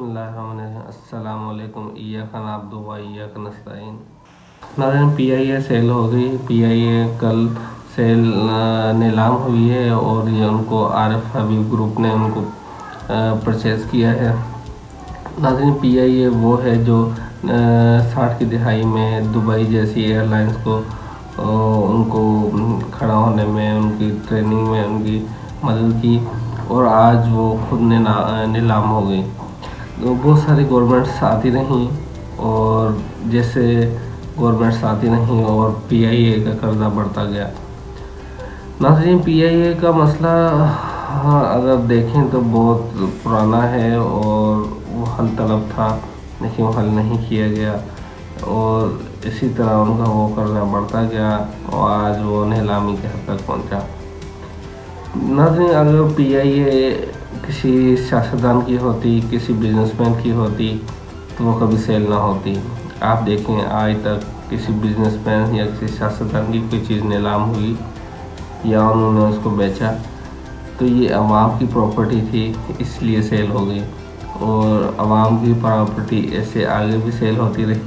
अस्सलाम वालेकुम इय्याका नअब्दु व इय्याका नस्तईन। नाज़रीन, PIA सेल हो गई। PIA कल सेल नीलाम हुई है और ये उनको आरिफ हबीब ग्रुप ने उनको परचेज़ किया है। नाज़रीन, PIA वो है जो 60 की दिहाई में दुबई जैसी एयरलाइंस को उनको खड़ा होने में, उनकी ट्रेनिंग में उनकी मदद की और आज वो खुद नीलाम हो गई। तो बहुत सारी गवर्नमेंट्स आती रहीं और जैसे गवर्नमेंट्स आती रहीं और PIA का कर्जा बढ़ता गया। नाज़रीन, PIA का मसला अगर देखें तो बहुत पुराना है और वो हल तलब था, लेकिन वो हल नहीं किया गया और इसी तरह उनका वो कर्जा बढ़ता गया और आज वो नीलामी के हद तक पहुँचा। नाज़रीन, अगर PIA किसी सियासतदान की होती, किसी बिजनेसमैन की होती तो वो कभी सेल ना होती। आप देखें, आज तक किसी बिजनेसमैन या किसी सियासतदान की कोई चीज़ नीलाम हुई या उन्होंने उसको बेचा तो ये अवाम की प्रॉपर्टी थी, इसलिए सेल हो गई। और अवाम की प्रॉपर्टी ऐसे आगे भी सेल होती रही,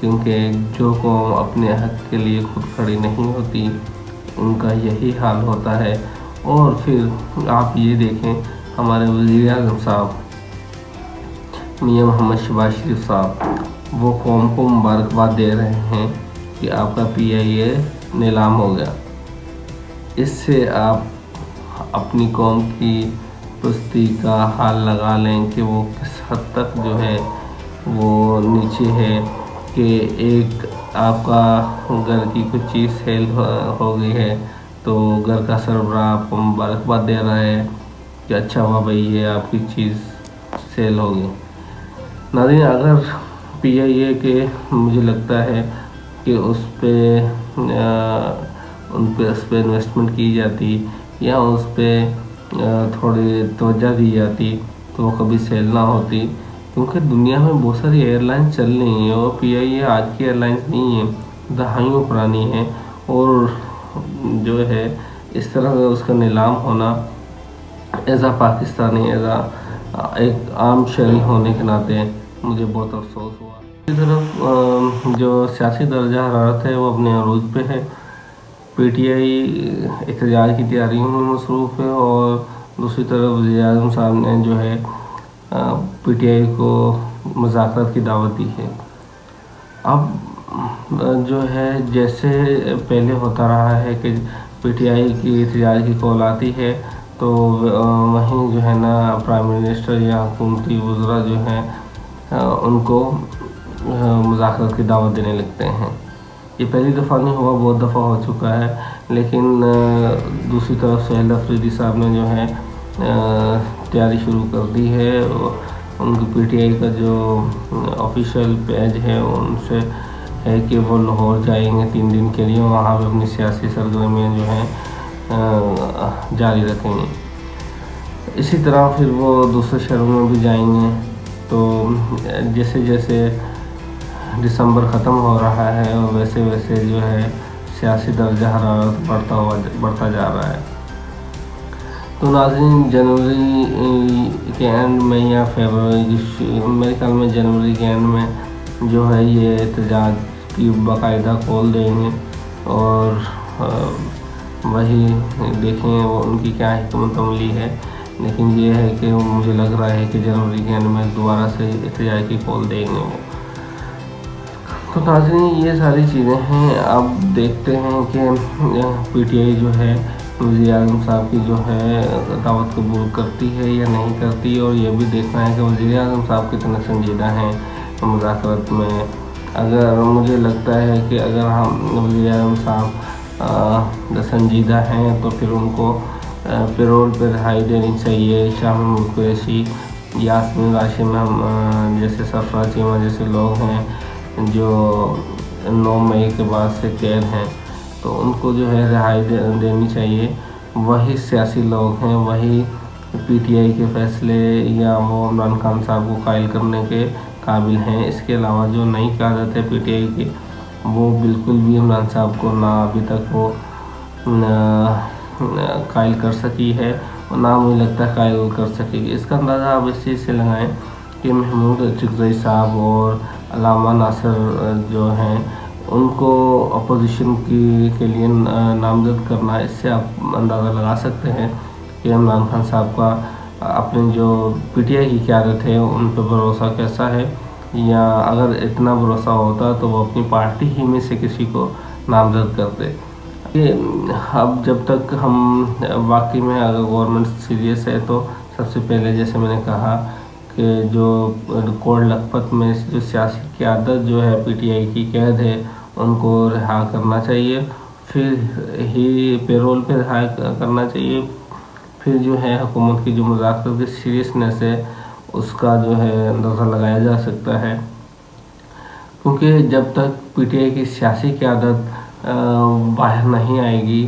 क्योंकि जो कौम अपने हक के लिए खुद खड़ी नहीं होती उनका यही हाल होता है। और फिर आप ये देखें, हमारे वज़ीर-ए-आज़म साहब मियां मोहम्मद शहबाज शरीफ साहब वो कौम को मुबारकबाद दे रहे हैं कि आपका PIA नीलाम हो गया। इससे आप अपनी कौम की पुस्ती का हाल लगा लें कि वो किस हद तक जो है वो नीचे है कि एक आपका घर की कुछ चीज़ सेल हो गई है तो घर का सरबराह आपको मुबारकबाद दे रहा है कि अच्छा हुआ भाई, ये आपकी चीज़ सेल हो गई। नाज़रीन, अगर PIA के मुझे लगता है कि उस पर इन्वेस्टमेंट की जाती या उस पर थोड़ी तवज्जो दी जाती तो वो कभी सेल ना होती, क्योंकि दुनिया में बहुत सारी एयरलाइंस चल रही हैं और PIA आज की एयरलाइंस नहीं है, दहाइयों पुरानी है। और जो है इस तरह से उसका नीलाम होना एज़ आ पाकिस्तानी, एक आम शहरी होने के नाते मुझे बहुत अफसोस हुआ। इसी तरफ जो सियासी दर्जा हरारत है वो अपने अरूज पे है। PTI एहतजाज की तैयारियों में मसरूफ़ है और दूसरी तरफ वज़ीर-ए-आज़म साहब ने जो है PTI को मुज़ाकरात की दावत दी है। अब जो है जैसे पहले होता रहा है कि PTI की एहतजाज की कॉल आती है तो वहीं जो है ना प्राइम मिनिस्टर या हुकूमती वज़रा जो हैं उनको मुज़ाकरात की दावत देने लगते हैं। ये पहली दफ़ा नहीं हुआ, बहुत दफ़ा हो चुका है। लेकिन दूसरी तरफ सुहेल अफरीदी साहब ने जो है तैयारी शुरू कर दी है। उनकी PTI का जो ऑफिशियल पेज है उनसे है कि वो लाहौर जाएंगे 3 दिन के लिए, वहाँ पे अपनी सियासी सरगर्मियाँ जो हैं जारी रखेंगे। इसी तरह फिर वो दूसरे शहरों में भी जाएंगे। तो जैसे जैसे दिसंबर ख़त्म हो रहा है और वैसे वैसे जो है सियासी दर्जा हरारत बढ़ता जा रहा है। तो नाज़रीन, जनवरी के एंड में या फरवरी मेरे ख्याल में जनवरी के एंड में जो है ये एहतजाज की बाकायदा कॉल देंगे और वही देखें वो उनकी क्या हिकमत अमली है। लेकिन ये है कि मुझे लग रहा है कि जनवरी के एंड में दोबारा से एहतजाज की कॉल देंगे वो। तो नाज़रीन, ये सारी चीज़ें हैं। अब देखते हैं कि PTI जो है वज़ीर-ए-आज़म साहब की जो है दावत कबूल करती है या नहीं करती, और ये भी देखना है कि वज़ीर-ए-आज़म साहब कितने संजीदा हैं मुज़ाकरात में। अगर मुझे लगता है कि अगर हम वज़ीर-ए-आज़म साहब संजीदा हैं तो फिर उनको पेरोल पर रिहाई देनी चाहिए। शामिल मुल्क कुरैशी, यास्मीन राशिद जैसे सरफराज चीमा जैसे लोग हैं जो 9 मई के बाद से कैद हैं, तो उनको जो है रिहाई देनी चाहिए। वही सियासी लोग हैं, वही PTI के फैसले या वो इमरान खान साहब को कायल करने के काबिल हैं। इसके अलावा जो नई क़यादत है PTI की, वो बिल्कुल भी इमरान साहब को ना अभी तक वो कायल कर सकी है और ना मुझे लगता है कायल कर सकेगी। इसका अंदाज़ा आप इस चीज़ से लगाएं کہ محمود چغزئی صاحب اور علامہ ناصر جو ہیں ان کو اپوزیشن کے لیے نامزد کرنا، اس سے آپ اندازہ لگا سکتے ہیں کہ عمران خان صاحب کا اپنی جو پی ٹی آئی کی قیادت ہے ان پہ بھروسہ کیسا ہے، یا اگر اتنا بھروسہ ہوتا تو وہ اپنی پارٹی ہی میں سے کسی کو نامزد کرتے۔ اب جب تک ہم واقعی میں اگر گورنمنٹ سیریس ہے تو سب سے پہلے جیسے میں نے کہا کہ جو کوڑ لکھپت میں جو سیاسی قیادت جو ہے پی ٹی آئی کی قید ہے ان کو رہا کرنا چاہیے، پھر ہی پیرول پہ رہا کرنا چاہیے، پھر جو ہے حکومت کی جو مذاکرات کی سیریسنیس ہے اس کا جو ہے اندازہ لگایا جا سکتا ہے، کیونکہ جب تک پی ٹی آئی کی سیاسی قیادت باہر نہیں آئے گی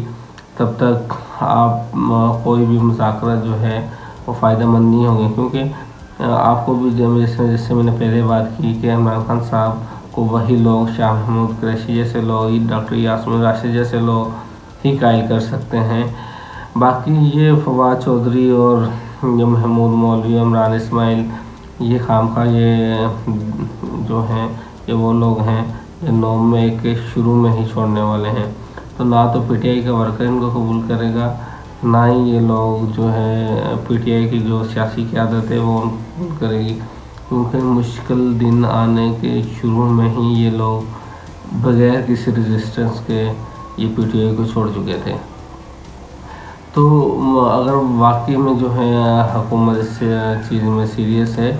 تب تک آپ کوئی بھی مذاکرات جو ہے وہ فائدہ مند نہیں ہوں گے، کیونکہ آپ کو بھی جس سے میں نے پہلے بات کی کہ عمران خان صاحب کو وہی لوگ، شاہ محمود قریشی جیسے لوگ، ڈاکٹر یاسمین راشد جیسے لوگ ہی قائل کر سکتے ہیں۔ باقی یہ فواد چودھری اور جو محمود مولوی، عمران اسماعیل، یہ خواہ یہ جو ہیں یہ وہ لوگ ہیں جو نوم میں کے شروع میں ہی چھوڑنے والے ہیں، تو نہ تو پی ٹی آئی کا ورکر ان کو قبول کرے گا، نہ ہی یہ لوگ جو ہے پی ٹی آئی کی جو سیاسی قیادت ہے وہ قبول کرے گی، کیونکہ مشکل دن آنے کے شروع میں ہی یہ لوگ بغیر کسی ریزسٹنس کے یہ پی ٹی آئی کو چھوڑ چکے تھے۔ تو اگر واقعی میں جو ہے حکومت اس چیز میں سیریس ہے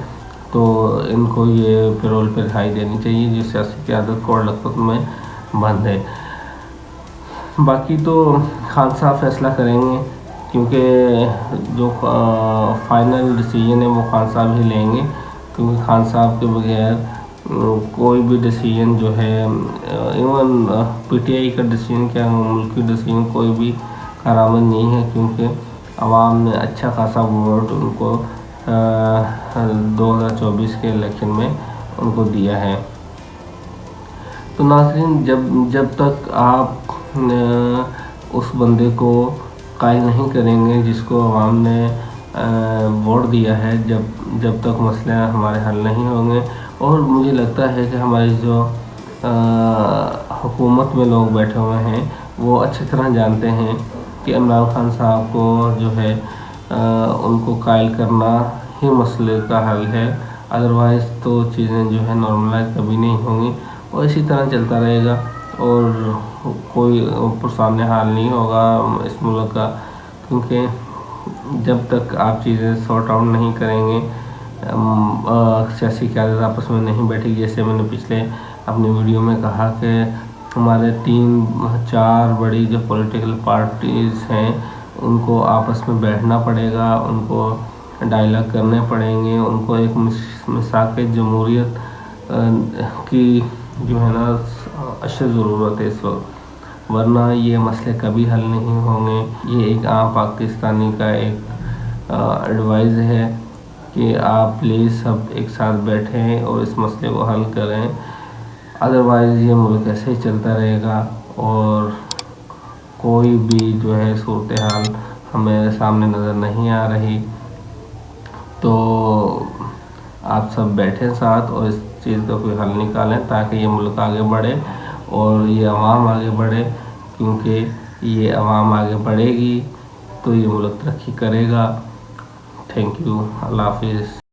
تو ان کو یہ پیرول پہ رہائی دینی چاہیے جو سیاسی قیادت کوڑ لکھپت میں بند ہے۔ باقی تو خان صاحب فیصلہ کریں گے، کیونکہ جو فائنل ڈیسیژن ہے وہ خان صاحب ہی لیں گے، کیونکہ خان صاحب کے بغیر کوئی بھی ڈیسیژن جو ہے، ایون پی ٹی آئی کا ڈیسیژن کیا، ملکی ڈیسیژن کوئی بھی کارآمد نہیں ہے، کیونکہ عوام نے اچھا خاصا ووٹ ان کو 2024 کے الیکشن میں ان کو دیا ہے۔ تو ناظرین، جب تک آپ اس بندے کو قائل نہیں کریں گے جس کو عوام نے ووٹ دیا ہے، جب تک مسئلے ہمارے حل نہیں ہوں گے، اور مجھے لگتا ہے کہ ہماری جو حکومت میں لوگ بیٹھے ہوئے ہیں وہ اچھی طرح جانتے ہیں کہ عمران خان صاحب کو جو ہے ان کو قائل کرنا ہی مسئلے کا حل ہے، ادروائز تو چیزیں جو ہے نارملائز کبھی نہیں ہوں گی، اور اسی طرح چلتا رہے گا اور کوئی پرسامنے حال نہیں ہوگا اس ملک کا، کیونکہ جب تک آپ چیزیں سارٹ آؤٹ نہیں کریں گے، سیاسی قیادت آپس میں نہیں بیٹھے گی، جیسے میں نے پچھلے اپنی ویڈیو میں کہا کہ ہمارے 3-4 بڑی جو پولیٹیکل پارٹیز ہیں ان کو آپس میں بیٹھنا پڑے گا، ان کو ڈائلاگ کرنے پڑیں گے، ان کو ایک میثاق جمہوریت کی جو ہے نا اشد ضرورت ہے اس وقت، ورنہ یہ مسئلے کبھی حل نہیں ہوں گے۔ یہ ایک عام پاکستانی کا ایک ایڈوائز ہے کہ آپ پلیز سب ایک ساتھ بیٹھیں اور اس مسئلے کو حل کریں، ادروائز یہ ملک ایسے ہی چلتا رہے گا اور کوئی بھی جو ہے صورتحال ہمیں سامنے نظر نہیں آ رہی۔ تو آپ سب بیٹھیں ساتھ اور اس چیز کا کوئی حل نکالیں تاکہ یہ ملک آگے بڑھے اور یہ عوام آگے بڑھے، کیونکہ یہ عوام آگے بڑھے گی تو یہ ملک ترقی کرے گا۔ تھینک یو، اللہ حافظ۔